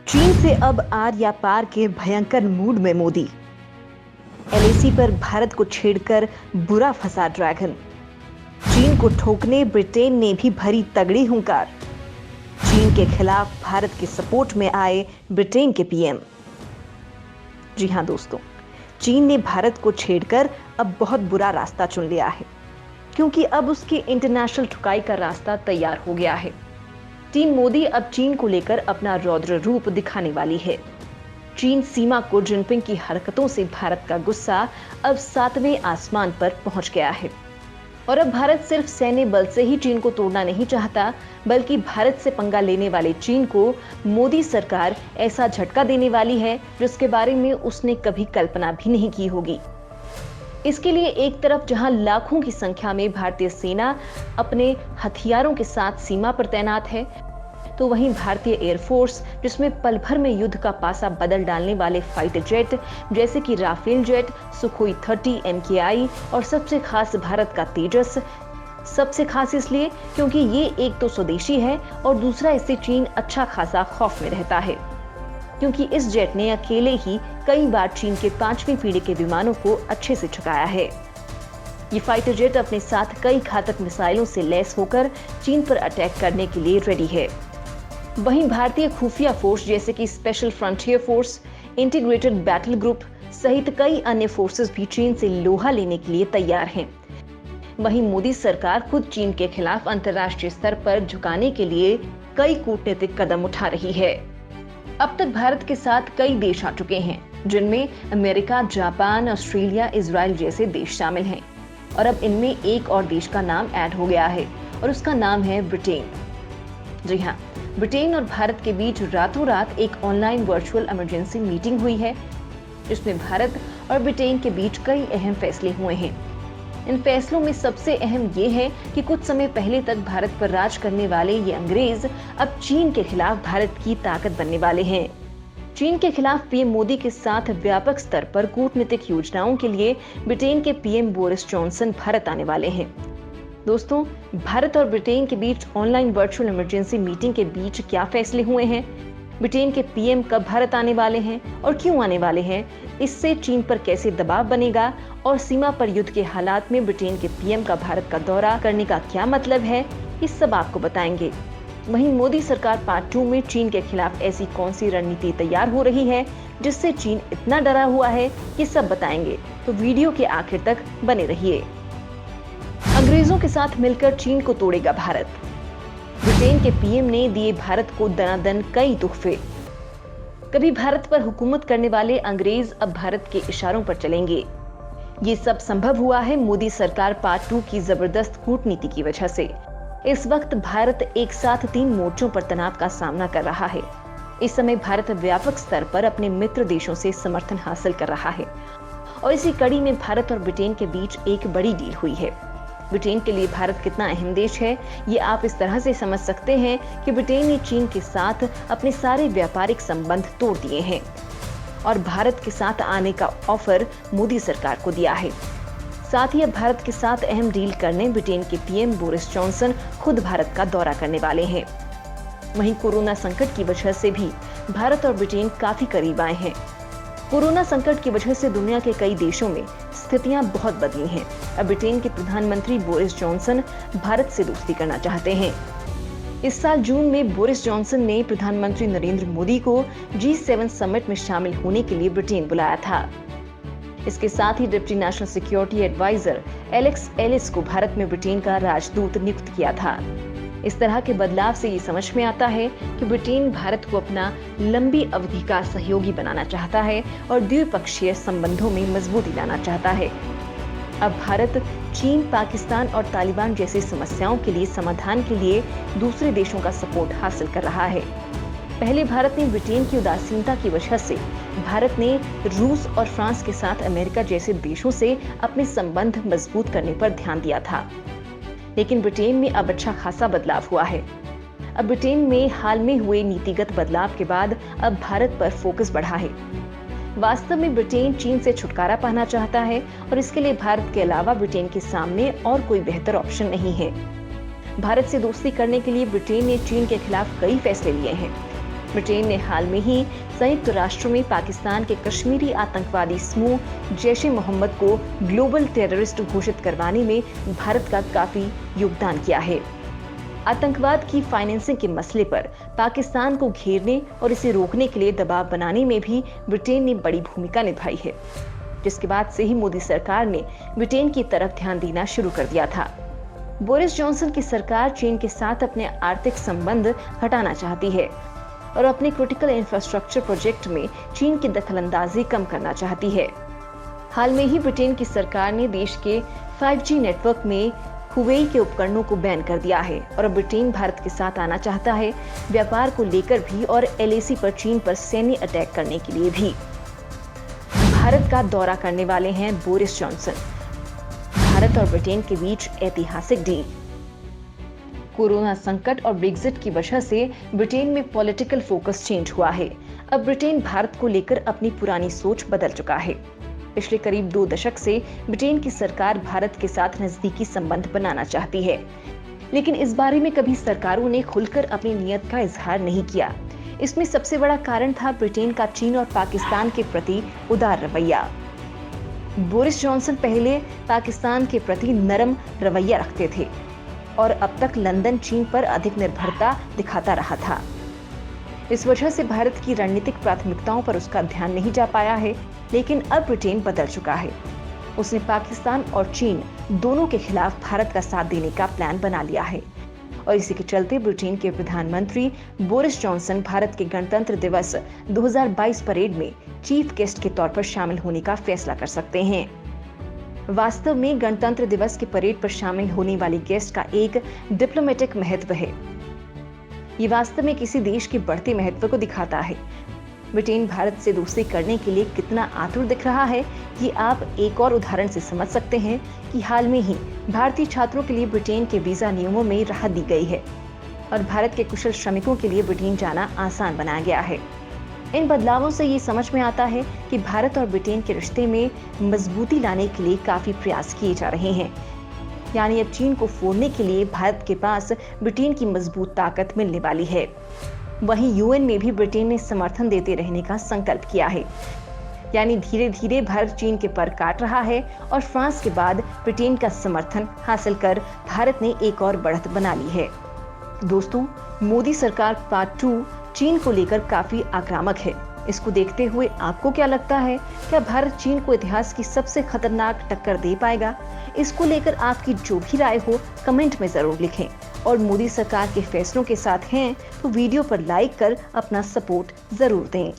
चीन से अब आर या पार के भयंकर मूड में मोदी। एलएसी पर भारत को छेड़कर बुरा फंसा ड्रैगन। चीन को ठोकने ब्रिटेन ने भी भरी तगड़ी हुंकार। चीन के खिलाफ भारत के सपोर्ट में आए ब्रिटेन के पीएम। जी हां दोस्तों, चीन ने भारत को छेड़कर अब बहुत बुरा रास्ता चुन लिया है, क्योंकि अब उसकी इंटरनेशनल ठुकाई का रास्ता तैयार हो गया है। टीम मोदी अब चीन को लेकर अपना रौद्र रूप दिखाने वाली है। चीन सीमा को जिनपिंग की हरकतों से भारत का गुस्सा अब 7वें आसमान पर पहुंच गया है। और अब भारत सिर्फ सैन्य बल से ही चीन को तोड़ना नहीं चाहता, बल्कि भारत से पंगा लेने वाले चीन को मोदी सरकार ऐसा झटका देने वाली है जिसके बारे में उसने कभी कल्पना भी नहीं की होगी। इसके लिए एक तरफ जहां लाखों की संख्या में भारतीय सेना अपने हथियारों के साथ सीमा पर तैनात है, तो वहीं भारतीय एयरफोर्स, जिसमें पल भर में युद्ध का पासा बदल डालने वाले फाइटर जेट जैसे कि राफेल जेट, सुखोई 30 MKI और सबसे खास भारत का तेजस। सबसे खास इसलिए क्योंकि ये एक तो स्वदेशी है और दूसरा इससे चीन अच्छा खासा खौफ में रहता है, क्योंकि इस जेट ने अकेले ही कई बार चीन के 5वीं पीढ़ी के विमानों को अच्छे से छुड़ाया है। ये फाइटर जेट अपने साथ कई घातक मिसाइलों से लैस होकर चीन पर अटैक करने के लिए रेडी है। वहीं भारतीय खुफिया फोर्स जैसे कि special frontier force, integrated battle group सहित कई अन्य फोर्सेस भी चीन से लोहा लेने के लिए तैयार हैं। वहीं मोदी सरकार खुद चीन के खिलाफ अंतर्राष्ट्रीय स्तर पर झुकाने के लिए कई कूटनीतिक कदम उठा रही है। अब तक भारत के साथ कई देश आ चुके हैं, जिनमें अमेरिका, जापान, ऑस्ट्रेलिया, इजराइल जैसे देश शामिल हैं। और अब इनमें एक और देश का नाम ऐड हो गया है और उसका नाम है ब्रिटेन। जी हाँ, ब्रिटेन और भारत के बीच रातों रात एक ऑनलाइन वर्चुअल इमरजेंसी मीटिंग हुई है, जिसमें भारत और ब्रिटेन के बीच कई अहम फैसले हुए हैं। इन फैसलों में सबसे अहम ये है कि कुछ समय पहले तक भारत पर राज करने वाले ये अंग्रेज अब चीन के खिलाफ भारत की ताकत बनने वाले हैं। चीन के खिलाफ पीएम मोदी के साथ व्यापक स्तर पर कूटनीतिक योजनाओं के लिए ब्रिटेन के पीएम बोरिस जॉनसन भारत आने वाले हैं। दोस्तों, भारत और ब्रिटेन के बीच ऑनलाइन वर्चुअल इमरजेंसी मीटिंग के बीच क्या फैसले हुए हैं, ब्रिटेन के पीएम कब भारत आने वाले हैं और क्यों आने वाले हैं, इससे चीन पर कैसे दबाव बनेगा और सीमा पर युद्ध के हालात में ब्रिटेन के पीएम का भारत का दौरा करने का क्या मतलब है, ये सब आपको बताएंगे। वहीं मोदी सरकार पार्ट 2 में चीन के खिलाफ ऐसी कौन सी रणनीति तैयार हो रही है जिससे चीन इतना डरा हुआ है, ये सब बताएंगे, तो वीडियो के आखिर तक बने रहिए। अंग्रेजों के साथ मिलकर चीन को तोड़ेगा भारत। ब्रिटेन के पीएम ने दिए भारत को दनादन कई तोहफे। कभी भारत पर हुकूमत करने वाले अंग्रेज अब भारत के इशारों पर चलेंगे। ये सब संभव हुआ है मोदी सरकार पार्ट 2 की जबरदस्त कूटनीति की वजह से। इस वक्त भारत एक साथ 3 मोर्चों पर तनाव का सामना कर रहा है। इस समय भारत व्यापक स्तर पर अपने मित्र देशों से समर्थन हासिल कर रहा है और इसी कड़ी में भारत और ब्रिटेन के बीच एक बड़ी डील हुई है। ब्रिटेन के लिए भारत कितना अहम देश है, ये आप इस तरह से समझ सकते हैं कि ब्रिटेन ने चीन के साथ अपने सारे व्यापारिक संबंध तोड़ दिए हैं और भारत के साथ आने का ऑफर मोदी सरकार को दिया है। साथ ही अब भारत के साथ अहम डील करने ब्रिटेन के पीएम बोरिस जॉनसन खुद भारत का दौरा करने वाले हैं। वहीं कोरोना संकट की वजह से भी भारत और ब्रिटेन काफी करीब आए हैं। कोरोना संकट की वजह से दुनिया के कई देशों में स्थितियां बहुत बदली हैं। अब ब्रिटेन के प्रधानमंत्री बोरिस जॉनसन भारत से दोस्ती करना चाहते हैं। इस साल जून में बोरिस जॉनसन ने प्रधानमंत्री नरेंद्र मोदी को G7 समिट में शामिल होने के लिए ब्रिटेन बुलाया था। इसके साथ ही deputy national security adviser Alex Ellis को भारत में ब्रिटेन का राजदूत नियुक्त किया था। इस तरह के बदलाव से ये समझ में आता है कि ब्रिटेन भारत को अपना लंबी अवधि का सहयोगी बनाना चाहता है और द्विपक्षीय संबंधों में मजबूती लाना चाहता है। अब भारत चीन, पाकिस्तान और तालिबान जैसी समस्याओं के लिए समाधान के लिए दूसरे देशों का सपोर्ट हासिल कर रहा है। पहले भारत ने ब्रिटेन की उदासीनता की वजह से भारत ने रूस और फ्रांस के साथ अमेरिका जैसे देशों से अपने संबंध मजबूत करने पर ध्यान दिया था, लेकिन ब्रिटेन में अब अच्छा खासा बदलाव हुआ है। अब ब्रिटेन में हाल में हुए नीतिगत बदलाव के बाद अब भारत पर फोकस बढ़ा है। वास्तव में ब्रिटेन चीन से छुटकारा पाना चाहता है और इसके लिए भारत के अलावा ब्रिटेन के सामने और कोई बेहतर ऑप्शन नहीं है। भारत से दोस्ती करने के लिए ब्रिटेन ने चीन के खिलाफ कई फैसले लिए हैं। ब्रिटेन ने हाल में ही संयुक्त राष्ट्र में पाकिस्तान के कश्मीरी आतंकवादी समूह जैश ए मोहम्मद को ग्लोबल टेररिस्ट घोषित करवाने में भारत का काफी योगदान किया है। आतंकवाद की फाइनेंसिंग के मसले पर पाकिस्तान को घेरने और इसे रोकने के लिए दबाव बनाने में भी ब्रिटेन ने बड़ी भूमिका निभाई है, जिसके बाद से ही मोदी सरकार ने ब्रिटेन की तरफ ध्यान देना शुरू कर दिया था। बोरिस जॉनसन की सरकार चीन के साथ अपने आर्थिक संबंध हटाना चाहती है और अपने क्रिटिकल इंफ्रास्ट्रक्चर प्रोजेक्ट में चीन की दखलंदाजी कम करना चाहती है। हाल में ही ब्रिटेन की सरकार ने देश के 5G नेटवर्क में हुवेई के उपकरणों को बैन कर दिया है और अब ब्रिटेन भारत के साथ आना चाहता है, व्यापार को लेकर भी और LAC पर चीन पर सैन्य अटैक करने के लिए भी। भारत का दौरा करने वाले हैं बोरिस जॉनसन। भारत और ब्रिटेन के बीच ऐतिहासिक डील। कोरोना संकट और ब्रेक्जिट की वजह से ब्रिटेन में पॉलिटिकल फोकस चेंज हुआ है। अब ब्रिटेन भारत को लेकर अपनी पुरानी सोच बदल चुका है। पिछले करीब 2 दशक से ब्रिटेन की सरकार भारत के साथ नजदीकी संबंध बनाना चाहती है, लेकिन इस बारे में कभी सरकारों ने खुलकर अपनी नीयत का इजहार नहीं किया। इसमें सबसे बड़ा कारण था ब्रिटेन का चीन और पाकिस्तान के प्रति उदार रवैया। बोरिस जॉनसन पहले पाकिस्तान के प्रति नरम रवैया रखते थे और अब तक लंदन चीन पर अधिक निर्भरता दिखाता रहा था। इस वजह से भारत की रणनीतिक प्राथमिकताओं पर उसका ध्यान नहीं जा पाया है, लेकिन अब ब्रिटेन बदल चुका है। उसने पाकिस्तान और चीन दोनों के खिलाफ भारत का साथ देने का प्लान बना लिया है और इसी के चलते ब्रिटेन के प्रधानमंत्री बोरिस जॉनसन भारत के गणतंत्र दिवस 2022 परेड में चीफ गेस्ट के तौर पर शामिल होने का फैसला कर सकते हैं। वास्तव में गणतंत्र दिवस के परेड पर शामिल होने वाले गेस्ट का एक डिप्लोमेटिक महत्व है। ये वास्तव में किसी देश के बढ़ते महत्व को दिखाता है। ब्रिटेन भारत से दोस्ती करने के लिए कितना आतुर दिख रहा है, ये आप एक और उदाहरण से समझ सकते हैं कि हाल में ही भारतीय छात्रों के लिए ब्रिटेन के वीजा नियमों में राहत दी गई है और भारत के कुशल श्रमिकों के लिए ब्रिटेन जाना आसान बनाया गया है। इन बदलावों से ये समझ में आता है कि भारत और ब्रिटेन के रिश्ते में मजबूती लाने के लिए काफी प्रयास किए जा रहे हैं। यानी अब चीन को फोड़ने के लिए भारत के पास ब्रिटेन की मजबूत ताकत मिलने वाली है। वहीं UN में भी ब्रिटेन ने समर्थन देते रहने का संकल्प किया है। यानी धीरे धीरे भारत चीन के पर काट रहा है और फ्रांस के बाद ब्रिटेन का समर्थन हासिल कर भारत ने एक और बढ़त बना ली है। दोस्तों, मोदी सरकार पार्ट 2 चीन को लेकर काफी आक्रामक है। इसको देखते हुए आपको क्या लगता है? क्या भारत चीन को इतिहास की सबसे खतरनाक टक्कर दे पाएगा? इसको लेकर आपकी जो भी राय हो कमेंट में जरूर लिखें और मोदी सरकार के फैसलों के साथ हैं तो वीडियो पर लाइक कर अपना सपोर्ट जरूर दें।